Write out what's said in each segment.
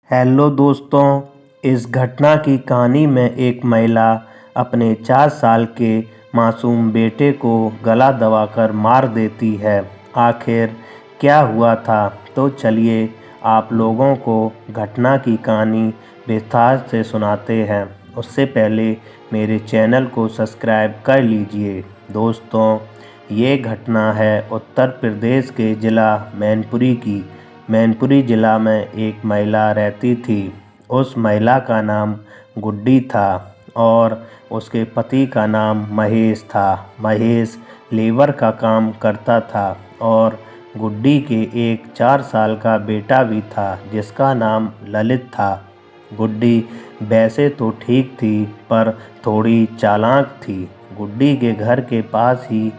Hello दोस्तों, इस घटना की कहानी में एक महिला अपने 4 साल के मासूम बेटे को गला दबाकर मार देती है। आखिर क्या हुआ था? तो चलिए आप लोगों को घटना की कहानी विस्तार से सुनाते हैं। उससे पहले मेरे चैनल को सब्सक्राइब कर लीजिए। दोस्तों, ये घटना है उत्तर प्रदेश के ज़िला मैनपुरी की। मैनपुरी ज़िला में एक महिला रहती थी। उस महिला का नाम गुड्डी था और उसके पति का नाम महेश था। महेश लेबर का काम करता था और गुड्डी के एक 4 साल का बेटा भी था जिसका नाम ललित था। गुड्डी वैसे तो ठीक थी पर थोड़ी चालाक थी। गुड्डी के घर के पास ही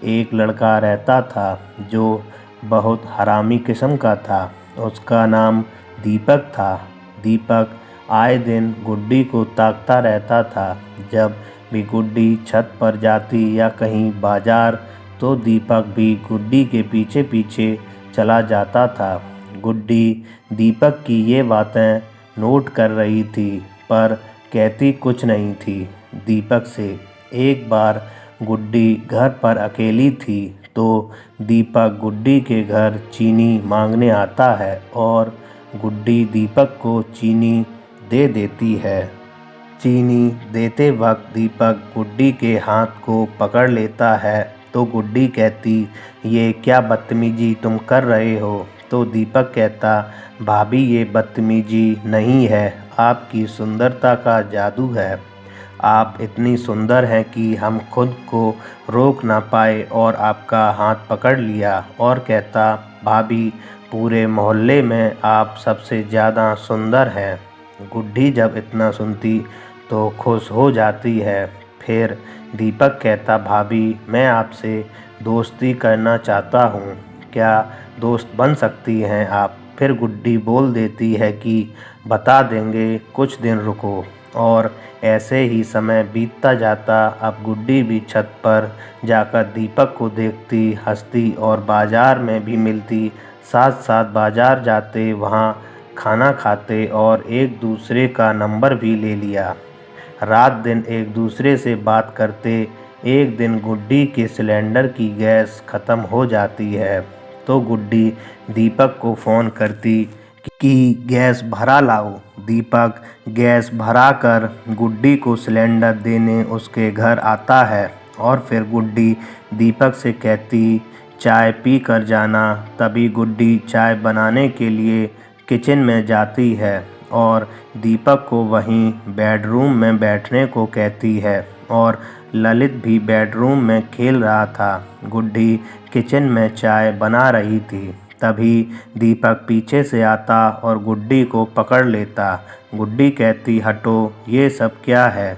एक लड़का रहता था जो बहुत हरामी किस्म का था। उसका नाम दीपक था। दीपक आए दिन गुड्डी को ताकता रहता था। जब भी गुड्डी छत पर जाती या कहीं बाजार तो दीपक भी गुड्डी के पीछे पीछे चला जाता था। गुड्डी दीपक की ये बातें नोट कर रही थी पर कहती कुछ नहीं थी दीपक से। एक बार गुड्डी घर पर अकेली थी तो दीपक गुड्डी के घर चीनी मांगने आता है और गुड्डी दीपक को चीनी दे देती है। चीनी देते वक्त दीपक गुड्डी के हाथ को पकड़ लेता है तो गुड्डी कहती, ये क्या बदतमीजी तुम कर रहे हो? तो दीपक कहता, भाभी ये बदतमीजी नहीं है, आपकी सुंदरता का जादू है। आप इतनी सुंदर हैं कि हम खुद को रोक ना पाए और आपका हाथ पकड़ लिया। और कहता, भाभी पूरे मोहल्ले में आप सबसे ज़्यादा सुंदर हैं। गुड्डी जब इतना सुनती तो खुश हो जाती है। फिर दीपक कहता, भाभी मैं आपसे दोस्ती करना चाहता हूँ, क्या दोस्त बन सकती हैं आप? फिर गुड्डी बोल देती है कि बता देंगे, कुछ दिन रुको। और ऐसे ही समय बीतता जाता। अब गुड्डी भी छत पर जाकर दीपक को देखती, हंसती और बाज़ार में भी मिलती। साथ साथ बाज़ार जाते, वहाँ खाना खाते और एक दूसरे का नंबर भी ले लिया। रात दिन एक दूसरे से बात करते। एक दिन गुड्डी के सिलेंडर की गैस ख़त्म हो जाती है तो गुड्डी दीपक को फ़ोन करती कि गैस भरा लाओ। दीपक गैस भरा कर गुड्डी को सिलेंडर देने उसके घर आता है और फिर गुड्डी दीपक से कहती, चाय पी कर जाना। तभी गुड्डी चाय बनाने के लिए किचन में जाती है और दीपक को वहीं बेडरूम में बैठने को कहती है और ललित भी बेडरूम में खेल रहा था। गुड्डी किचन में चाय बना रही थी। तभी दीपक पीछे से आता और गुड्डी को पकड़ लेता। गुड्डी कहती, हटो, ये सब क्या है?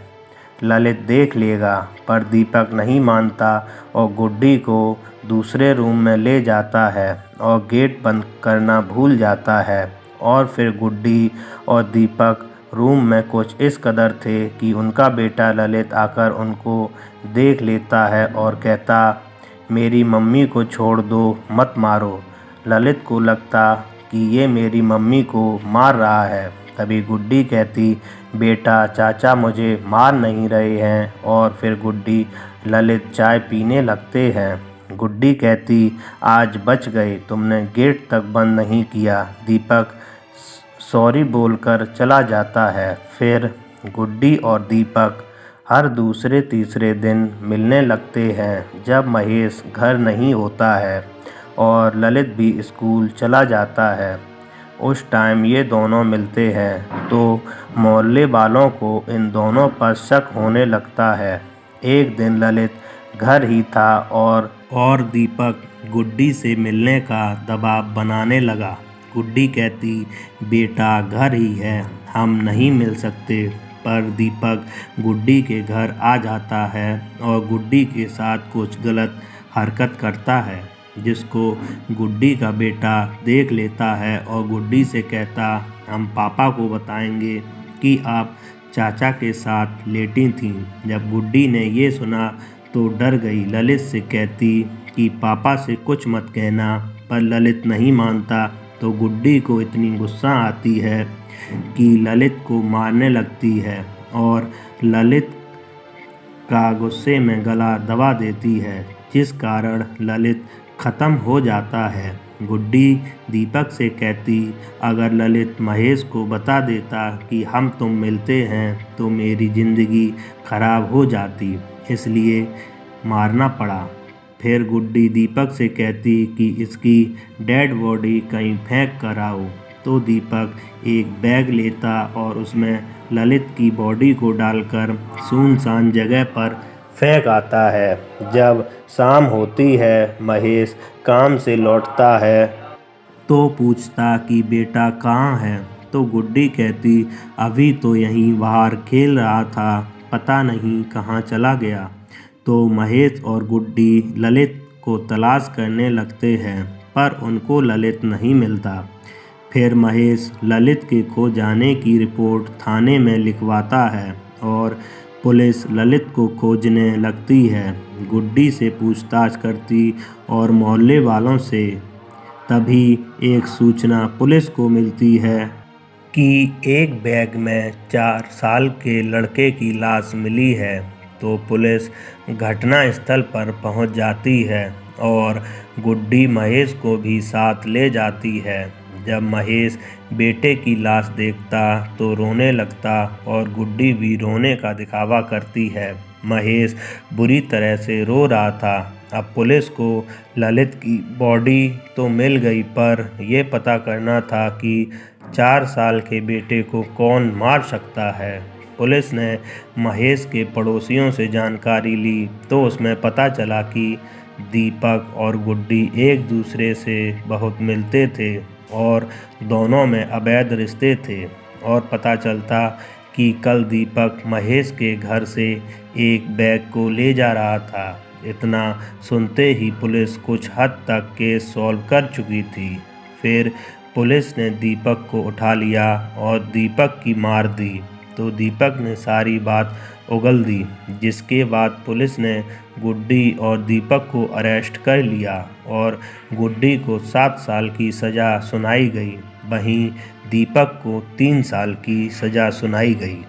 ललित देख लेगा। पर दीपक नहीं मानता और गुड्डी को दूसरे रूम में ले जाता है और गेट बंद करना भूल जाता है। और फिर गुड्डी और दीपक रूम में कुछ इस कदर थे कि उनका बेटा ललित आकर उनको देख लेता है और कहता, मेरी मम्मी को छोड़ दो, मत मारो। ललित को लगता कि ये मेरी मम्मी को मार रहा है। तभी गुड्डी कहती, बेटा चाचा मुझे मार नहीं रहे हैं। और फिर गुड्डी ललित चाय पीने लगते हैं। गुड्डी कहती, आज बच गए, तुमने गेट तक बंद नहीं किया। दीपक सॉरी बोलकर चला जाता है। फिर गुड्डी और दीपक हर दूसरे तीसरे दिन मिलने लगते हैं जब महेश घर नहीं होता है और ललित भी स्कूल चला जाता है। उस टाइम ये दोनों मिलते हैं तो मोहल्ले वालों को इन दोनों पर शक होने लगता है। एक दिन ललित घर ही था और दीपक गुड्डी से मिलने का दबाव बनाने लगा। गुड्डी कहती, बेटा घर ही है, हम नहीं मिल सकते। पर दीपक गुड्डी के घर आ जाता है और गुड्डी के साथ कुछ गलत हरकत करता है जिसको गुड्डी का बेटा देख लेता है और गुड्डी से कहता, हम पापा को बताएंगे कि आप चाचा के साथ लेटी थीं। जब गुड्डी ने ये सुना तो डर गई। ललित से कहती कि पापा से कुछ मत कहना, पर ललित नहीं मानता तो गुड्डी को इतनी गुस्सा आती है कि ललित को मारने लगती है और ललित का गुस्से में गला दबा देती है, जिस कारण ललित खत्म हो जाता है। गुड्डी दीपक से कहती, अगर ललित महेश को बता देता कि हम तुम मिलते हैं तो मेरी ज़िंदगी खराब हो जाती, इसलिए मारना पड़ा। फिर गुड्डी दीपक से कहती कि इसकी डेड बॉडी कहीं फेंक कर आओ। तो दीपक एक बैग लेता और उसमें ललित की बॉडी को डालकर सुनसान जगह पर फेंक आता है। जब शाम होती है, महेश काम से लौटता है तो पूछता कि बेटा कहाँ है। तो गुड्डी कहती, अभी तो यहीं बाहर खेल रहा था, पता नहीं कहाँ चला गया। तो महेश और गुड्डी ललित को तलाश करने लगते हैं, पर उनको ललित नहीं मिलता। फिर महेश ललित के खो जाने की रिपोर्ट थाने में लिखवाता है और पुलिस ललित को खोजने लगती है। गुड्डी से पूछताछ करती और मोहल्ले वालों से। तभी एक सूचना पुलिस को मिलती है कि एक बैग में 4 साल के लड़के की लाश मिली है। तो पुलिस घटना स्थल पर पहुंच जाती है और गुड्डी महेश को भी साथ ले जाती है। जब महेश बेटे की लाश देखता तो रोने लगता और गुड्डी भी रोने का दिखावा करती है। महेश बुरी तरह से रो रहा था। अब पुलिस को ललित की बॉडी तो मिल गई, पर यह पता करना था कि 4 साल के बेटे को कौन मार सकता है। पुलिस ने महेश के पड़ोसियों से जानकारी ली तो उसमें पता चला कि दीपक और गुड्डी एक दूसरे से बहुत मिलते थे और दोनों में अवैध रिश्ते थे। और पता चलता कि कल दीपक महेश के घर से एक बैग को ले जा रहा था। इतना सुनते ही पुलिस कुछ हद तक केस सॉल्व कर चुकी थी। फिर पुलिस ने दीपक को उठा लिया और दीपक की मार दी। तो दीपक ने सारी बात उगल दी, जिसके बाद पुलिस ने गुड्डी और दीपक को अरेस्ट कर लिया और गुड्डी को 7 साल की सज़ा सुनाई गई। वहीं दीपक को 3 साल की सज़ा सुनाई गई।